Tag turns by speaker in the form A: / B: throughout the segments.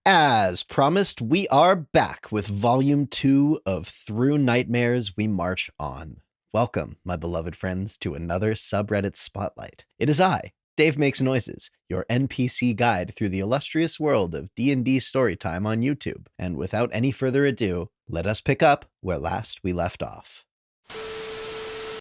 A: As promised, we are back with Volume 2 of Through Nightmares We March On. Welcome, my beloved friends, to another subreddit spotlight. It is I, Dave Makes Noises, your NPC guide through the illustrious world of D&D Storytime on YouTube. And without any further ado, let us pick up where last we left off.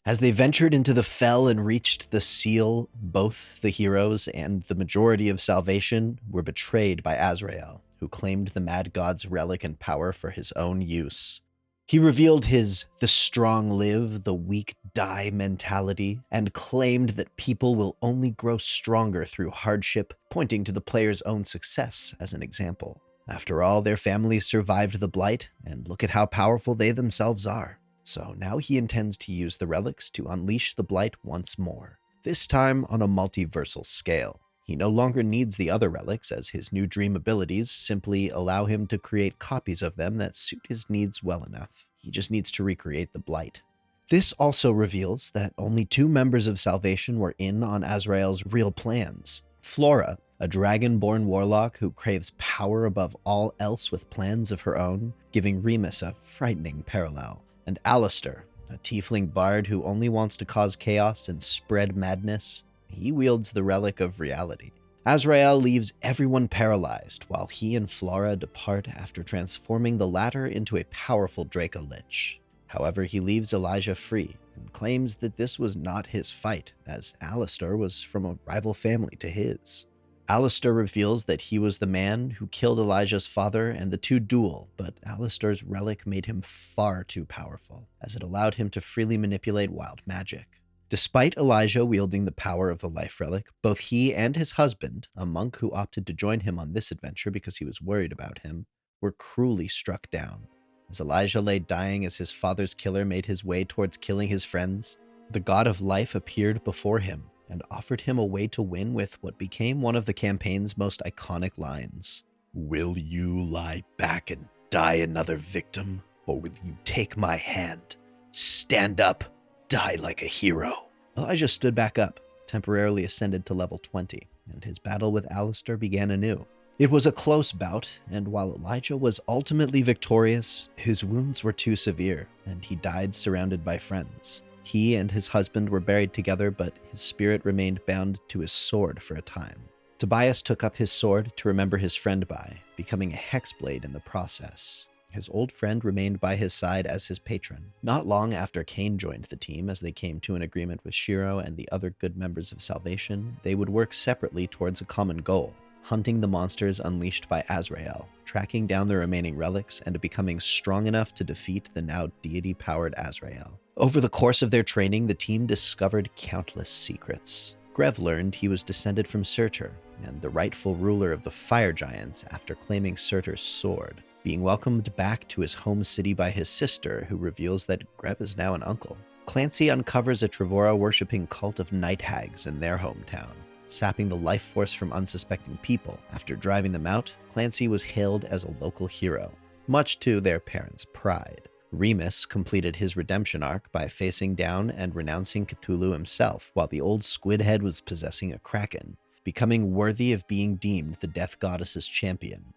A: As they ventured into the fell and reached the seal, both the heroes and the majority of Salvation were betrayed by Azrael, who claimed the Mad God's relic and power for his own use. He revealed his "the strong live, the weak die" mentality, and claimed that people will only grow stronger through hardship, pointing to the player's own success as an example. After all, their families survived the Blight, and look at how powerful they themselves are. So now he intends to use the relics to unleash the Blight once more, this time on a multiversal scale. He no longer needs the other relics, as his new dream abilities simply allow him to create copies of them that suit his needs well enough. He just needs to recreate the Blight. This also reveals that only 2 members of Salvation were in on Azrael's real plans. Flora, a dragon-born warlock who craves power above all else with plans of her own, giving Remus a frightening parallel. And Alistair, a tiefling bard who only wants to cause chaos and spread madness. He wields the relic of reality. Azrael leaves everyone paralyzed while he and Flora depart after transforming the latter into a powerful Draco Lich. However, he leaves Elijah free and claims that this was not his fight, as Alistair was from a rival family to his. Alistair reveals that he was the man who killed Elijah's father, and the two duel, but Alistair's relic made him far too powerful, as it allowed him to freely manipulate wild magic. Despite Elijah wielding the power of the life relic, both he and his husband, a monk who opted to join him on this adventure because he was worried about him, were cruelly struck down. As Elijah lay dying as his father's killer made his way towards killing his friends, the god of life appeared before him and offered him a way to win with what became one of the campaign's most iconic lines. "Will you lie back and die another victim, or will you take my hand? Stand up, die like a hero." Elijah stood back up, temporarily ascended to level 20, and his battle with Alistair began anew. It was a close bout, and while Elijah was ultimately victorious, his wounds were too severe, and he died surrounded by friends. He and his husband were buried together, but his spirit remained bound to his sword for a time. Tobias took up his sword to remember his friend by, becoming a hexblade in the process. His old friend remained by his side as his patron. Not long after Cain joined the team, as they came to an agreement with Shiro and the other good members of Salvation, they would work separately towards a common goal: hunting the monsters unleashed by Azrael, tracking down the remaining relics, and becoming strong enough to defeat the now deity-powered Azrael. Over the course of their training, the team discovered countless secrets. Grev learned he was descended from Surtur, and the rightful ruler of the Fire Giants after claiming Surtur's sword, being welcomed back to his home city by his sister, who reveals that Grev is now an uncle. Clancy uncovers a Trevora-worshipping cult of night hags in their hometown, sapping the life force from unsuspecting people. After driving them out, Clancy was hailed as a local hero, much to their parents' pride. Remus completed his redemption arc by facing down and renouncing Cthulhu himself, while the old Squidhead was possessing a kraken, becoming worthy of being deemed the Death Goddess's champion.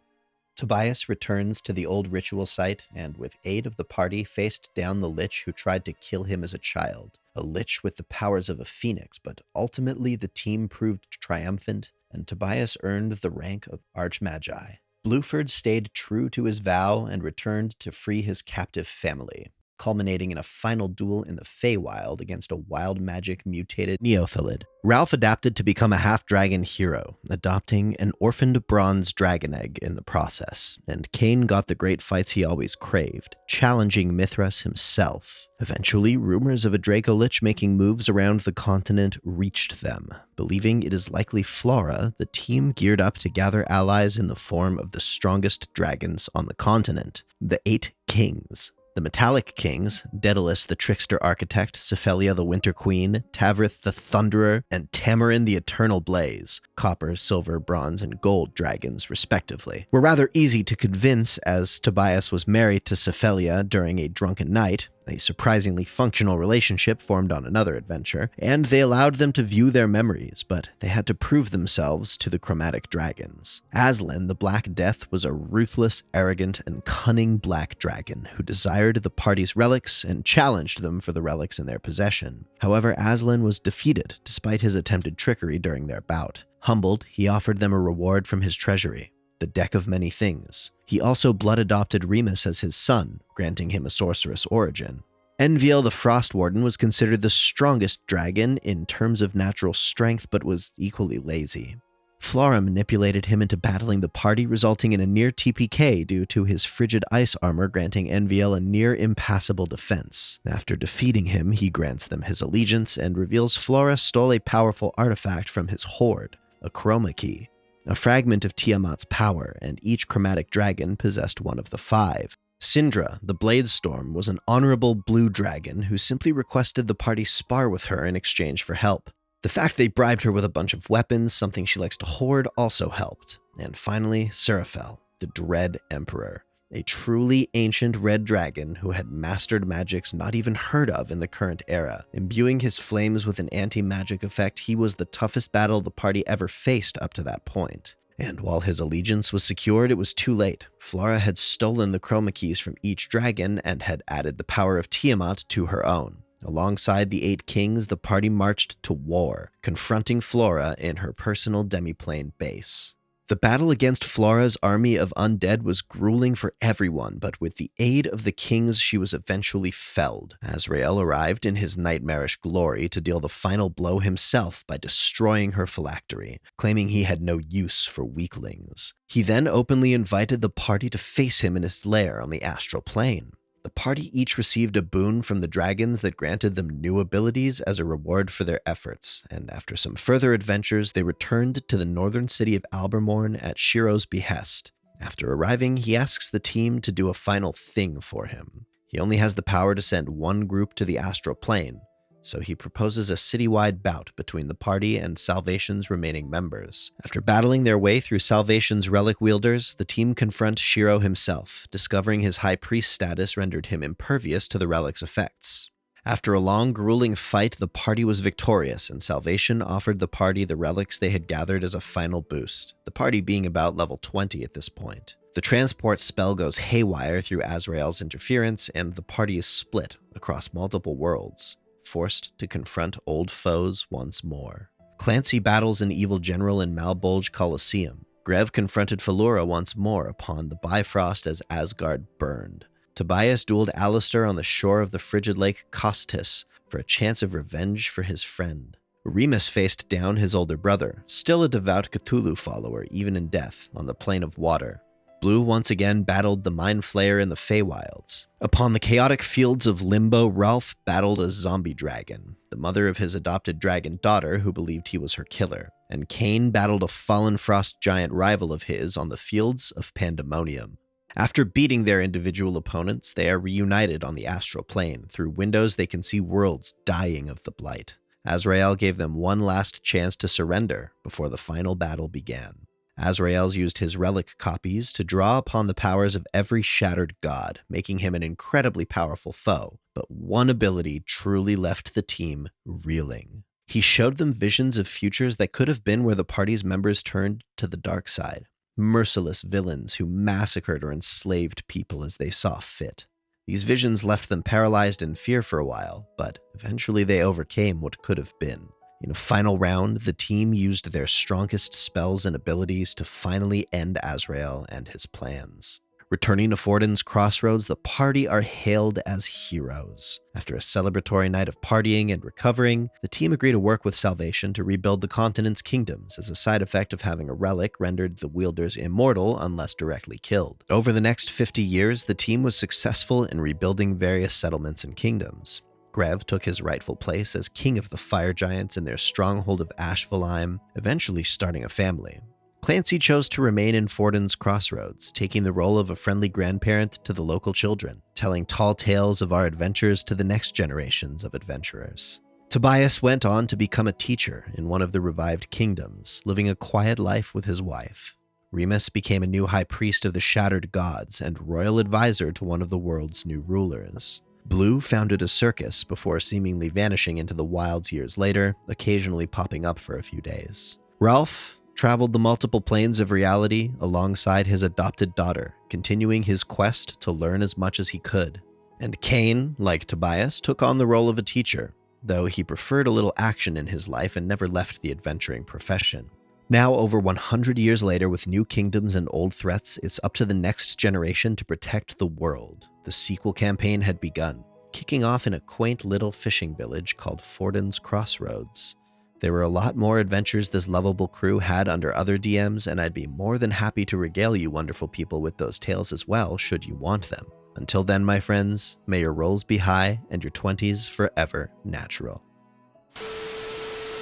A: Tobias returns to the old ritual site and, with aid of the party, faced down the Lich who tried to kill him as a child. A Lich with the powers of a phoenix, but ultimately the team proved triumphant, and Tobias earned the rank of Archmagi. Bluford stayed true to his vow and returned to free his captive family, culminating in a final duel in the Feywild against a wild magic mutated Neophyllid. Ralph adapted to become a half-dragon hero, adopting an orphaned bronze dragon egg in the process, and Cain got the great fights he always craved, challenging Mithras himself. Eventually, rumors of a Draco Lich making moves around the continent reached them. Believing it is likely Flora, the team geared up to gather allies in the form of the strongest dragons on the continent, the 8 Kings. The Metallic Kings, Daedalus the Trickster Architect, Cephelia the Winter Queen, Tavrith the Thunderer, and Tamarin the Eternal Blaze, copper, silver, bronze, and gold dragons, respectively, were rather easy to convince, as Tobias was married to Cephelia during a drunken night, A surprisingly functional relationship formed on another adventure, and they allowed them to view their memories, but they had to prove themselves to the chromatic dragons. Aslan, the Black Death, was a ruthless, arrogant, and cunning black dragon who desired the party's relics and challenged them for the relics in their possession. However, Aslan was defeated despite his attempted trickery during their bout. Humbled, he offered them a reward from his treasury, the Deck of Many Things. He also blood-adopted Remus as his son, granting him a sorceress origin. Enviel the Frost Warden was considered the strongest dragon in terms of natural strength, but was equally lazy. Flora manipulated him into battling the party, resulting in a near TPK due to his frigid ice armor granting Enviel a near impassable defense. After defeating him, he grants them his allegiance and reveals Flora stole a powerful artifact from his hoard, a chroma key, a fragment of Tiamat's power, and each chromatic dragon possessed one of the 5. Syndra, the Bladestorm, was an honorable blue dragon who simply requested the party spar with her in exchange for help. The fact they bribed her with a bunch of weapons, something she likes to hoard, also helped. And finally, Seraphel, the Dread Emperor, a truly ancient red dragon who had mastered magics not even heard of in the current era. Imbuing his flames with an anti-magic effect, he was the toughest battle the party ever faced up to that point. And while his allegiance was secured, it was too late. Flora had stolen the chroma keys from each dragon and had added the power of Tiamat to her own. Alongside the 8 kings, the party marched to war, confronting Flora in her personal demiplane base. The battle against Flora's army of undead was grueling for everyone, but with the aid of the kings, she was eventually felled. Azrael arrived in his nightmarish glory to deal the final blow himself by destroying her phylactery, claiming he had no use for weaklings. He then openly invited the party to face him in his lair on the astral plane. The party each received a boon from the dragons that granted them new abilities as a reward for their efforts, and after some further adventures, they returned to the northern city of Albermorn at Shiro's behest. After arriving, he asks the team to do a final thing for him. He only has the power to send one group to the astral plane, so he proposes a citywide bout between the party and Salvation's remaining members. After battling their way through Salvation's relic wielders, the team confront Shiro himself, discovering his high priest status rendered him impervious to the relic's effects. After a long, grueling fight, the party was victorious, and Salvation offered the party the relics they had gathered as a final boost, the party being about level 20 at this point. The transport spell goes haywire through Azrael's interference, and the party is split across multiple worlds, forced to confront old foes once more. Clancy battles an evil general in Malbolge Colosseum. Grev confronted Falura once more upon the Bifrost as Asgard burned. Tobias dueled Alistair on the shore of the frigid lake Costis for a chance of revenge for his friend. Remus faced down his older brother, still a devout Cthulhu follower even in death, on the plane of water. Blue once again battled the Mind Flayer in the Feywilds. Upon the chaotic fields of Limbo, Ralph battled a zombie dragon, the mother of his adopted dragon daughter who believed he was her killer, and Cain battled a fallen frost giant rival of his on the fields of Pandemonium. After beating their individual opponents, they are reunited on the astral plane. Through windows they can see worlds dying of the blight. Azrael gave them one last chance to surrender before the final battle began. Azrael used his relic copies to draw upon the powers of every shattered god, making him an incredibly powerful foe. But one ability truly left the team reeling. He showed them visions of futures that could have been where the party's members turned to the dark side. Merciless villains who massacred or enslaved people as they saw fit. These visions left them paralyzed in fear for a while, but eventually they overcame what could have been. In a final round, the team used their strongest spells and abilities to finally end Azrael and his plans. Returning to Fortin's Crossroads, the party are hailed as heroes. After a celebratory night of partying and recovering, the team agree to work with Salvation to rebuild the continent's kingdoms as a side effect of having a relic rendered the wielders immortal unless directly killed. Over the next 50 years, the team was successful in rebuilding various settlements and kingdoms. Grev took his rightful place as king of the fire giants in their stronghold of Ashvalheim, eventually starting a family. Clancy chose to remain in Fortin's Crossroads, taking the role of a friendly grandparent to the local children, telling tall tales of our adventures to the next generations of adventurers. Tobias went on to become a teacher in one of the revived kingdoms, living a quiet life with his wife. Remus became a new high priest of the Shattered Gods and royal advisor to one of the world's new rulers. Blue founded a circus before seemingly vanishing into the wilds years later, occasionally popping up for a few days. Ralph traveled the multiple planes of reality alongside his adopted daughter, continuing his quest to learn as much as he could. And Kane, like Tobias, took on the role of a teacher, though he preferred a little action in his life and never left the adventuring profession. Now, over 100 years later, with new kingdoms and old threats, it's up to the next generation to protect the world. The sequel campaign had begun, kicking off in a quaint little fishing village called Fortin's Crossroads. There were a lot more adventures this lovable crew had under other DMs, and I'd be more than happy to regale you wonderful people with those tales as well, should you want them. Until then, my friends, may your rolls be high and your 20s forever natural.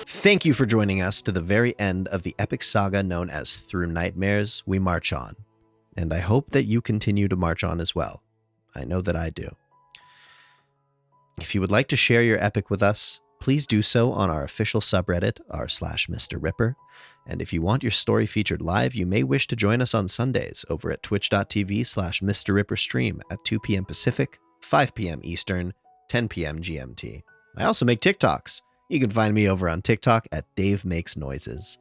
A: Thank you for joining us to the very end of the epic saga known as Through Nightmares, We March On. And I hope that you continue to march on as well. I know that I do. If you would like to share your epic with us, please do so on our official subreddit, r/MrRipper. And if you want your story featured live, you may wish to join us on Sundays over at twitch.tv/MrRipperStream at 2 p.m. Pacific, 5 p.m. Eastern, 10 p.m. GMT. I also make TikToks. You can find me over on TikTok at Dave Makes Noises.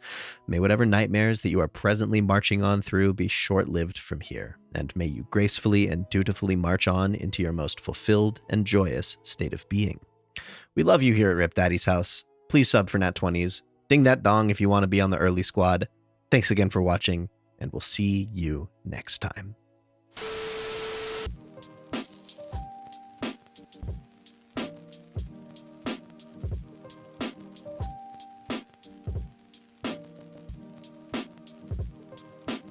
A: May whatever nightmares that you are presently marching on through be short-lived from here, and may you gracefully and dutifully march on into your most fulfilled and joyous state of being. We love you here at Rip Daddy's house. Please sub for Nat 20s. Ding that dong if you want to be on the early squad. Thanks again for watching, and we'll see you next time.